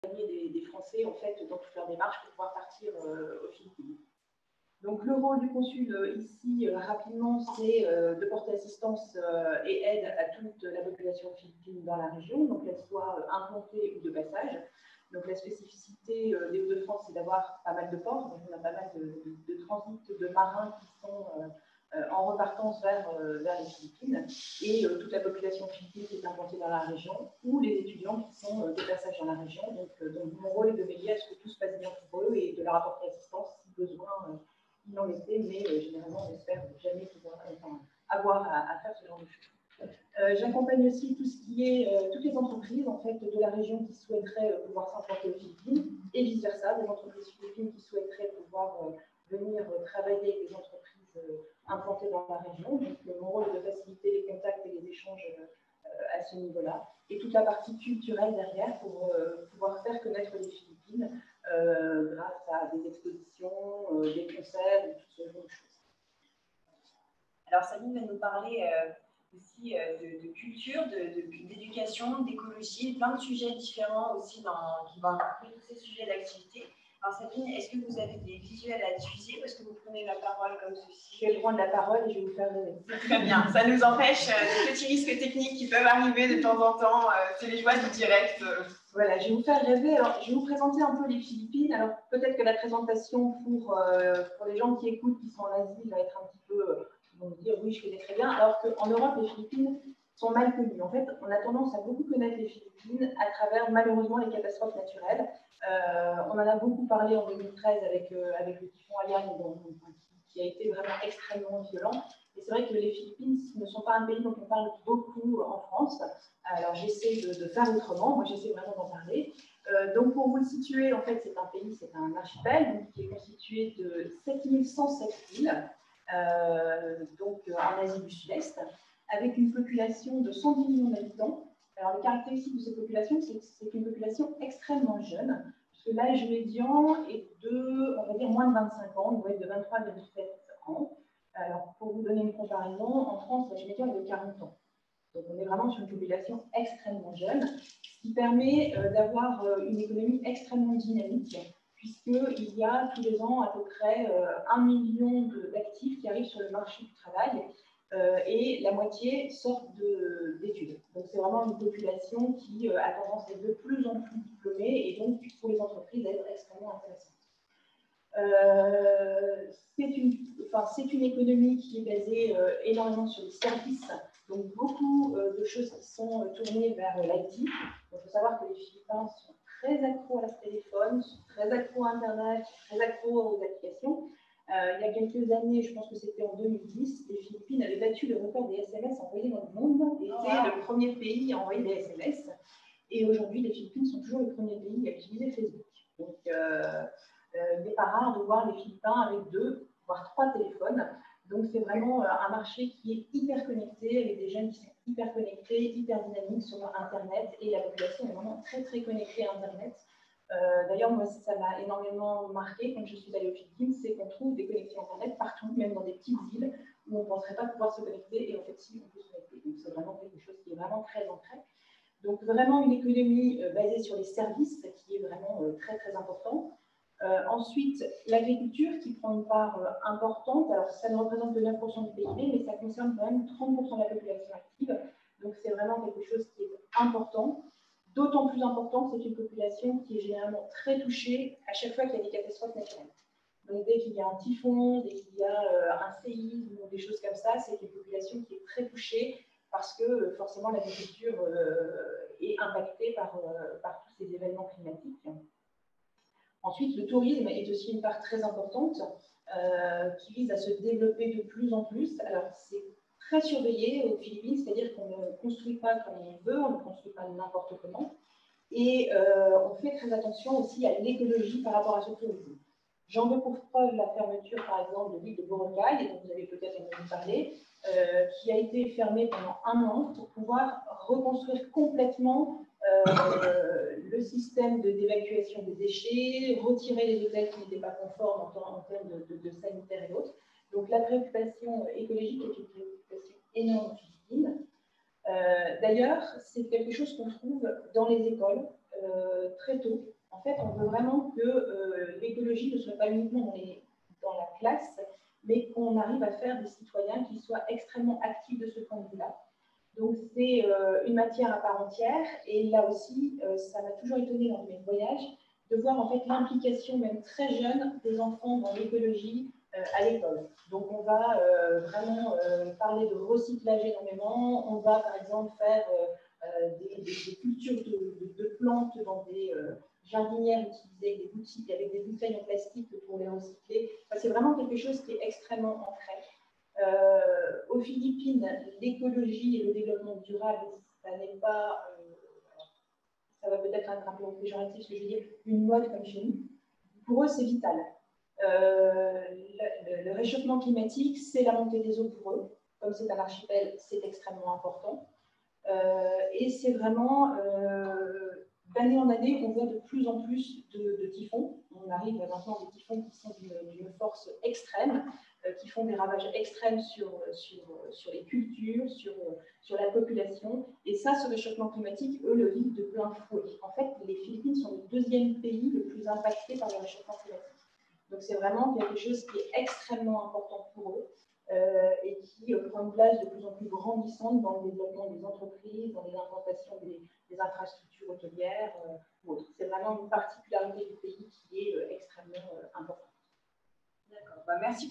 des Français en fait, dans toute leur démarche pour pouvoir partir aux Philippines. Donc le rôle du consul ici, rapidement, c'est de porter assistance et aide à toute la population philippine dans la région, donc qu'elle soit implantée ou de passage. Donc la spécificité des Hauts-de-France, c'est d'avoir pas mal de ports, donc on a pas mal de transit de marins qui sont en repartance vers les Philippines, et toute la population philippine qui est implantée dans la région, ou les étudiants qui sont de passage dans la région. Donc mon rôle est de veiller à ce que tout se passe bien pour eux et de leur apporter assistance si besoin. Il en était, mais généralement, on espère jamais pouvoir avoir à faire ce genre de choses. J'accompagne aussi tout ce qui est toutes les entreprises en fait, de la région qui souhaiteraient pouvoir s'implanter aux Philippines et vice-versa, des entreprises philippines qui souhaiteraient pouvoir venir travailler avec des entreprises implantées dans la région. Donc, mon rôle est de faciliter les contacts et les échanges à ce niveau-là. Et toute la partie culturelle derrière pour pouvoir faire connaître les Philippines grâce à des expositions, des concerts, et tout ce genre de choses. Alors Sabine va nous parler aussi de culture, d'éducation, d'écologie, plein de sujets différents aussi qui vont inclure tous ces sujets d'activité. Alors Sabine, est-ce que vous avez des visuels à diffuser ou est-ce que vous prenez la parole comme ceci? Je vais prendre la parole et je vais vous faire rêver. Très bien, ça nous empêche des petits risques techniques qui peuvent arriver de temps en temps. C'est les joies du direct. Voilà, je vais vous faire rêver. Alors, je vais vous présenter un peu les Philippines. Alors, peut-être que la présentation pour les gens qui écoutent, qui sont en Asie, va être un petit peu, ils vont me dire oui, je connais très bien. Alors qu'en Europe, les Philippines sont mal connues. En fait, on a tendance à beaucoup connaître les Philippines à travers, malheureusement, les catastrophes naturelles. On en a beaucoup parlé en 2013 avec le typhon Haiyan, qui a été vraiment extrêmement violent. Et c'est vrai que les Philippines ne sont pas un pays dont on parle beaucoup en France. Alors, j'essaie de faire autrement. Moi, j'essaie vraiment d'en parler. Donc, pour vous le situer, en fait, c'est un pays, c'est un archipel donc, qui est constitué de 7107 îles, donc en Asie du Sud-Est, avec une population de 110 millions d'habitants. Alors, les caractéristiques de cette population, c'est que c'est une population extrêmement jeune, puisque l'âge médian est de, on va dire, moins de 25 ans, il doit être de 23 à 27 ans. Alors, pour vous donner une comparaison, en France, l'âge médian est de 40 ans. Donc, on est vraiment sur une population extrêmement jeune, ce qui permet d'avoir une économie extrêmement dynamique, puisqu'il y a tous les ans à peu près 1 million d'actifs qui arrivent sur le marché du travail et la moitié sortent d'études. Donc, c'est vraiment une population qui a tendance à être de plus en plus diplômée et donc, pour les entreprises, à être extrêmement intéressante. C'est une économie qui est basée énormément sur les services, donc beaucoup de choses qui sont tournées vers l'IT. Il faut savoir que les Philippins sont très accros à leur téléphone, sont très accros à Internet, sont très accros aux applications. Il y a quelques années, je pense que c'était en 2010, les Philippines avaient battu le record des SMS envoyés dans le monde et étaient le premier pays à envoyer des SMS. Et aujourd'hui, les Philippines sont toujours le premier pays à utiliser Facebook. Donc, il n'est pas rare de voir les Philippins avec 2, voire 3 téléphones. Donc, c'est vraiment un marché qui est hyper connecté, avec des jeunes qui sont hyper connectés, hyper dynamiques sur Internet. Et la population est vraiment très, très connectée à Internet. D'ailleurs, moi, ça m'a énormément marqué quand je suis allée aux Philippines, c'est qu'on trouve des connexions Internet partout, même dans des petites îles où on ne penserait pas pouvoir se connecter. Et en fait, si, on peut se connecter. Donc, c'est vraiment quelque chose qui est vraiment très ancré. Donc, vraiment une économie basée sur les services, qui est vraiment très, très important. Ensuite, l'agriculture qui prend une part importante. Alors, ça ne représente que 9% du PIB, mais ça concerne quand même 30% de la population active. Donc, c'est vraiment quelque chose qui est important. D'autant plus important que c'est une population qui est généralement très touchée à chaque fois qu'il y a des catastrophes naturelles. Donc, dès qu'il y a un typhon, dès qu'il y a un séisme ou des choses comme ça, c'est une population qui est très touchée parce que forcément l'agriculture est impactée par tous ces événements climatiques. Ensuite, le tourisme est aussi une part très importante qui vise à se développer de plus en plus. Alors, c'est très surveillé aux Philippines, c'est-à-dire qu'on ne construit pas comme on veut, on ne construit pas n'importe comment. Et on fait très attention aussi à l'écologie par rapport à ce tourisme. J'en veux pour preuve la fermeture, par exemple, de l'île de Boracay, dont vous avez peut-être entendu parler, qui a été fermée pendant 1 an pour pouvoir reconstruire complètement le système d'évacuation des déchets, retirer les hôtels qui n'étaient pas conformes en termes de sanitaire et autres. Donc la préoccupation écologique est une préoccupation énorme aux Philippines. D'ailleurs, c'est quelque chose qu'on trouve dans les écoles. très tôt. En fait, on veut vraiment que l'écologie ne soit pas uniquement dans la classe, mais qu'on arrive à faire des citoyens qui soient extrêmement actifs de ce point de vue-là. Donc, c'est une matière à part entière. Et là aussi, ça m'a toujours étonnée lors de mes voyages de voir en fait l'implication même très jeune des enfants dans l'écologie à l'école. Donc, on va vraiment parler de recyclage énormément. On va, par exemple, faire des cultures de plantes dans des jardinières utilisées avec des bouteilles en plastique pour les recycler. Enfin, c'est vraiment quelque chose qui est extrêmement ancré. Aux Philippines, l'écologie et le développement durable, ça n'est pas, ça va peut-être être un peu péjoratif ce que je veux dire, une mode comme chez nous. Pour eux, c'est vital. Le réchauffement climatique, c'est la montée des eaux pour eux. Comme c'est un archipel, c'est extrêmement important. Et c'est vraiment, d'année en année, on voit de plus en plus de typhons. On arrive maintenant à des typhons qui sont d'une force extrême, qui font des ravages extrêmes sur les cultures, sur la population. Et ça, ce réchauffement climatique, eux, le vivent de plein fouet. En fait, les Philippines sont le deuxième pays le plus impacté par le réchauffement climatique. Donc, c'est vraiment quelque chose qui est extrêmement important pour eux. Et qui prend une place de plus en plus grandissante dans le développement des entreprises, dans les implantations des infrastructures hôtelières ou autres. C'est vraiment une particularité du pays qui est extrêmement importante. D'accord. Bah, merci.